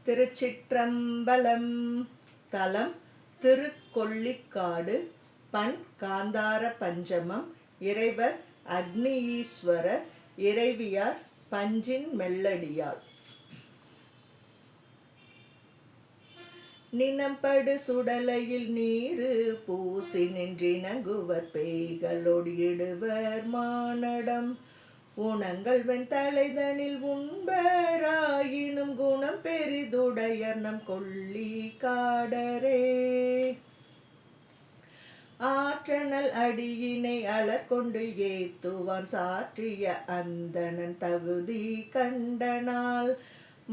திருச்சிற்றம்பலம். தலம் திருக்கொள்ளிக்காடு. பண் காந்தார பஞ்சமம். இறைவர் அக்னியீஸ்வரர். இறைவியார் பஞ்சின் மெல்லடியாள். நினம்படு சுடலையில் நீரு பூசி நின்றினங்குவர் பேய்களோடு இடுவர் மானடம். உணங்கள் வெண்தலைதனில் உண்பராயினும் குணம் பெரிதுடையர் நம் கொள்ளிக்காடரே. ஆற்றனல் அடியினை அலர்கொண்டு ஏத்துவான் சாற்றிய அந்தணன் தகுதி கண்டனால்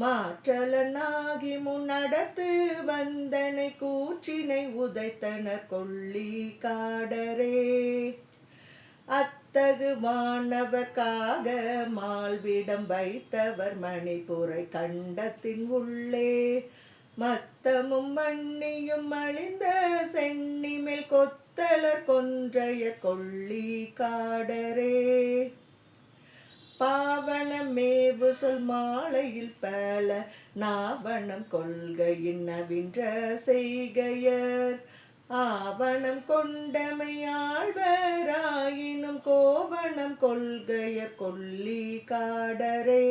மாற்றலனாகி முன்னடத்து வந்தனை கூற்றினை உதைத்தனர் கொள்ளிக்காடரே. அத்தகு வானவர்க்காக மால்விடம் வைத்தவர் மணிபுரை கண்டத்தின் உள்ளே மத்தமும் மண்ணியும் அழிந்த சென்னிமேல் கொத்தலர் கொன்றைய கொள்ளிக்காடரே. பாவனம் மேவு சொல் மாலையில் பல நாவணம் கொள்கையின் நவின்ற செய்கையர் ஆவணம் கொண்டமை ஆழ்வராயினும் கோவணம் கொள்கையர் கொள்ளிக்காடரே.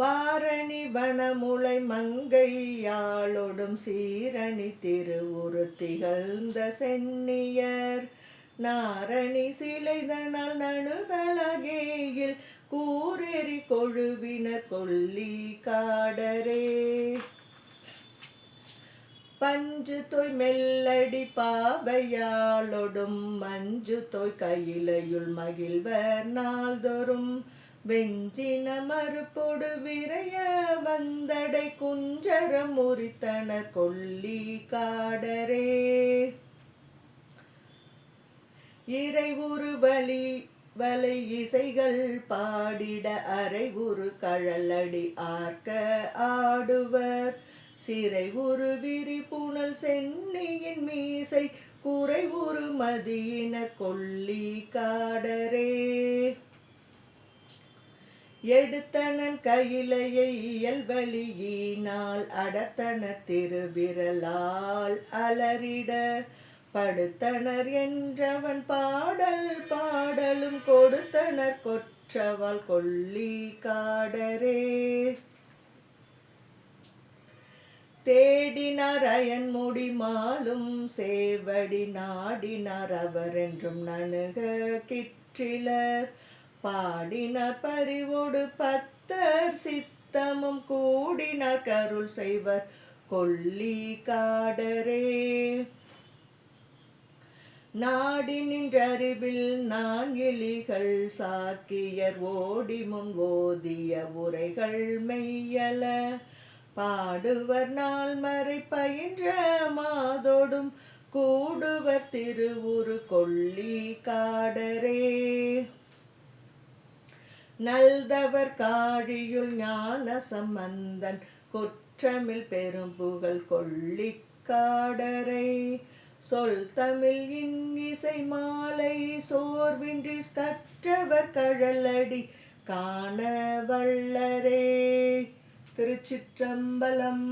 வாரணி வனமுலை மங்கையாளொடும் சீரணி திருவுரு திகழ்ந்த சென்னியர் நாரணி சிலைதனால் நணுகலகேயில் கூரெறி கொழுவினர் கொள்ளிக்காடரே. பஞ்சு தோய் மெல்லடி பாவையாளொடும் மஞ்சு தோய் கையிலையுள் மகிழ்வர் நாள்தோறும் வெஞ்சின மறுப்பொடு விரைய வந்தடை குஞ்சரம் முறித்தனர் கொள்ளிக்காடரே. இறைவுரு வலை இசைகள் பாடிட அரைவுரு கழலடி ஆர்க்க ஆடுவர் சிறை உரு விரி புனல் சென்னியின் மீசை குறை உரு மதியினர் கொள்ளிக்காடரே. எடுத்தனன் கையிலையை இயல்வழியினால் அடர்த்தனர் திருவிரலால் அலறிட படுத்தனர் என்றவன் பாடல் பாடலும் கொடுத்தனர் கொற்றவாள் கொள்ளிக்காடரே. தேடினார் அயன்முடி மாலும் சேவடி நாடினார் அவரென்றும் நணுக கிற்றிலர் பாடினார் பரிவோடு பத்தர் சித்தமும் கூடினார் கருள் செய்வர் கொள்ளிக்காடரே. நாடி நின்றறிவில் நான் எலிகள் சாக்கியர் ஓடி முன் ஓதிய உரைகள் மெய்யல பாடுவர் நாள் மறை பயின்ற மாதோடும் கூடுவர் திருவுரு கொள்ளிக்காடரே. நல்தவர் காழியுள் ஞான சம்பந்தன் குற்றமில் பெரும் புகழ் கொள்ளிக்காடரை சொல் தமிழ் இன்னிசை மாலை சோர்வின்றி கற்றவர் கழலடி காண வல்லரே. திருச்சிற்றம்பலம்.